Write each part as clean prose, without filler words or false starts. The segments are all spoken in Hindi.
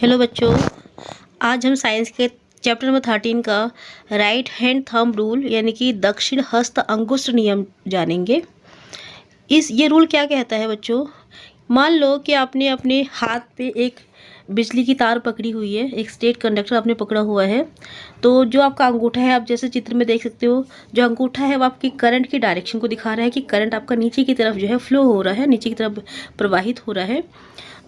हेलो बच्चों, आज हम साइंस के चैप्टर नंबर 13 का राइट हैंड थंब रूल यानी कि दक्षिण हस्त अंगुष्ठ नियम जानेंगे। ये रूल क्या कहता है बच्चों? मान लो कि आपने अपने हाथ पे एक बिजली की तार पकड़ी हुई है, एक स्टेट कंडक्टर आपने पकड़ा हुआ है। तो जो आपका अंगूठा है, आप जैसे चित्र में देख सकते हो, जो अंगूठा है वो आपकी करंट की डायरेक्शन को दिखा रहा है कि करंट आपका नीचे की तरफ जो है फ्लो हो रहा है, नीचे की तरफ प्रवाहित हो रहा है।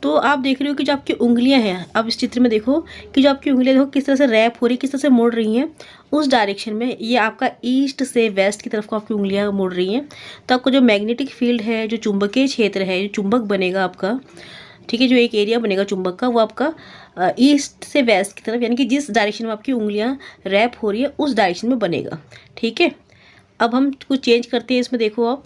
तो आप देख रहे हो कि जो आपकी उंगलियां हैं, आप इस चित्र में देखो कि जो आपकी उंगलियां देखो किस तरह से रैप हो रही है, किस तरह से मुड़ रही हैं उस डायरेक्शन में। ये आपका ईस्ट से वेस्ट की तरफ को आपकी उंगलियां मुड़ रही हैं। तो आपको जो मैग्नेटिक फील्ड है, जो चुंबकीय क्षेत्र है, जो चुंबक बनेगा आपका, ठीक है, जो एक एरिया बनेगा चुंबक का, वो आपका ईस्ट से वेस्ट की तरफ यानी कि जिस डायरेक्शन में आपकी उंगलियां रैप हो रही है उस डायरेक्शन में बनेगा। ठीक है, अब हम कुछ चेंज करते हैं इसमें। देखो आप,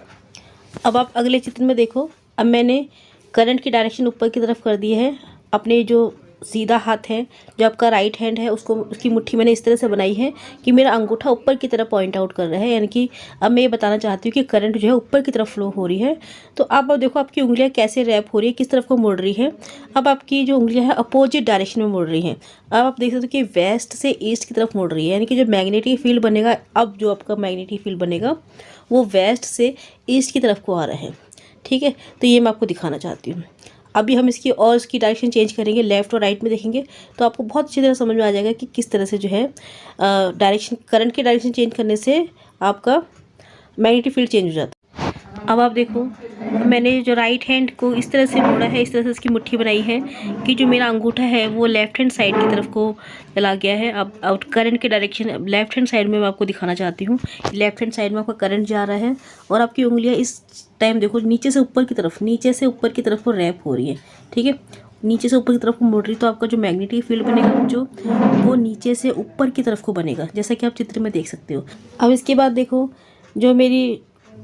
अब आप अगले चित्र में देखो। अब मैंने करंट की डायरेक्शन ऊपर की तरफ कर दी है। अपने जो सीधा हाथ है, जो आपका राइट हैंड है, उसकी मुट्ठी मैंने इस तरह से बनाई है कि मेरा अंगूठा ऊपर की तरफ पॉइंट आउट कर रहा है, यानी कि अब मैं ये बताना चाहती हूँ कि करंट जो है ऊपर की तरफ फ्लो हो रही है। तो अब देखो आपकी उंगलियां कैसे रैप हो रही है, किस तरफ को मुड़ रही है। अब आपकी जो उंगलियां हैं अपोजिट डायरेक्शन में मुड़ रही हैं। अब आप देख सकते हो कि वेस्ट से ईस्ट की तरफ मुड़ रही है, यानी कि जो मैग्नेटिक फील्ड बनेगा, अब जो आपका मैग्नेटिक फील्ड बनेगा वो वेस्ट से ईस्ट की तरफ को आ रहा है। ठीक है, तो ये मैं आपको दिखाना चाहती हूँ। अभी हम इसकी डायरेक्शन चेंज करेंगे, लेफ्ट और राइट में देखेंगे तो आपको बहुत अच्छी तरह समझ में आ जाएगा कि किस तरह से जो है डायरेक्शन, करंट की डायरेक्शन चेंज करने से आपका मैग्नेटिक फील्ड चेंज हो जाता है। अब आप देखो, मैंने जो राइट हैंड को इस तरह से मोड़ा है, इस तरह से इसकी मुट्ठी बनाई है कि जो मेरा अंगूठा है वो लेफ्ट हैंड साइड की तरफ को चला गया है। अब करंट के डायरेक्शन लेफ्ट हैंड साइड में मैं आपको दिखाना चाहती हूँ। लेफ्ट हैंड साइड में आपका करंट जा रहा है और आपकी उंगलियां इस टाइम देखो नीचे से ऊपर की तरफ को रैप हो रही है। ठीक है, नीचे से ऊपर की तरफ को मुड़ रही, तो आपका जो मैग्नेटिक फील्ड बनेगा जो वो नीचे से ऊपर की तरफ को बनेगा, जैसा कि आप चित्र में देख सकते हो। अब इसके बाद देखो, जो मेरी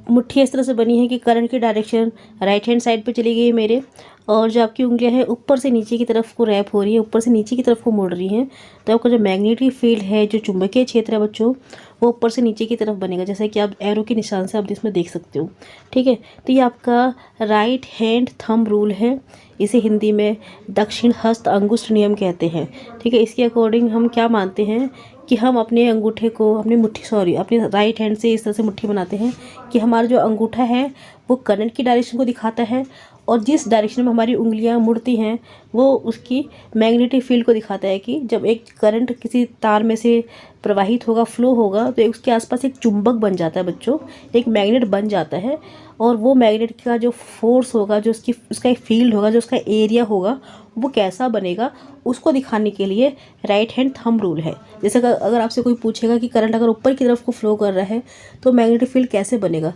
मुट्ठी इस तरह से बनी है कि करंट की डायरेक्शन राइट हैंड साइड पे चली गई है मेरे, और जो आपकी उंगलियां हैं ऊपर से नीचे की तरफ को रैप हो रही है, ऊपर से नीचे की तरफ को मुड़ रही हैं। तो आपका जो मैग्नेटिक फील्ड है, जो चुंबकीय क्षेत्र है बच्चों, वो ऊपर से नीचे की तरफ बनेगा, जैसा कि आप एरो के निशान से आप इसमें देख सकते हो। ठीक है, तो ये आपका राइट हैंड थंब रूल है। इसे हिंदी में दक्षिण हस्त अंगुष्ठ नियम कहते हैं। ठीक है, इसके अकॉर्डिंग हम क्या मानते हैं कि हम अपने अंगूठे को, अपने राइट हैंड से इस तरह से मुट्ठी बनाते हैं कि हमारा जो अंगूठा है वो करंट की डायरेक्शन को दिखाता है, और जिस डायरेक्शन में हमारी उंगलियां मुड़ती हैं वो उसकी मैग्नेटिक फील्ड को दिखाता है कि जब एक करंट किसी तार में से प्रवाहित होगा, फ्लो होगा, तो उसके आसपास एक चुंबक बन जाता है बच्चों, एक मैग्नेट बन जाता है। और वो मैग्नेट का जो फोर्स होगा, जो उसका एक फील्ड होगा, जो उसका एरिया होगा, वो कैसा बनेगा उसको दिखाने के लिए राइट हैंड थंब रूल है। जैसे अगर आपसे कोई पूछेगा कि करंट अगर ऊपर की तरफ को फ्लो कर रहा है तो मैग्नेटिक फील्ड कैसे बनेगा,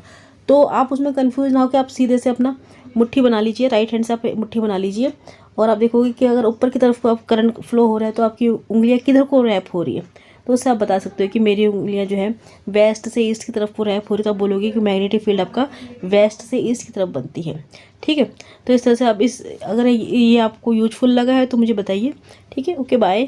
तो आप उसमें कंफ्यूज ना हो कि आप सीधे से अपना मुट्ठी बना लीजिए, राइट हैंड से आप मुट्ठी बना लीजिए, और आप देखोगे कि अगर ऊपर की तरफ को आप करंट फ्लो हो रहा है तो आपकी उंगलियां किधर को रैप हो रही है। तो उससे आप बता सकते हो कि मेरी उंगलियां जो है वेस्ट से ईस्ट की तरफ को रैप हो रही है, तो आप बोलोगे कि मैग्नेटिक फील्ड आपका वेस्ट से ईस्ट की तरफ बनती है। ठीक है, तो इस तरह से आप अगर ये आपको यूजफुल लगा है तो मुझे बताइए। ठीक है, ओके, बाय।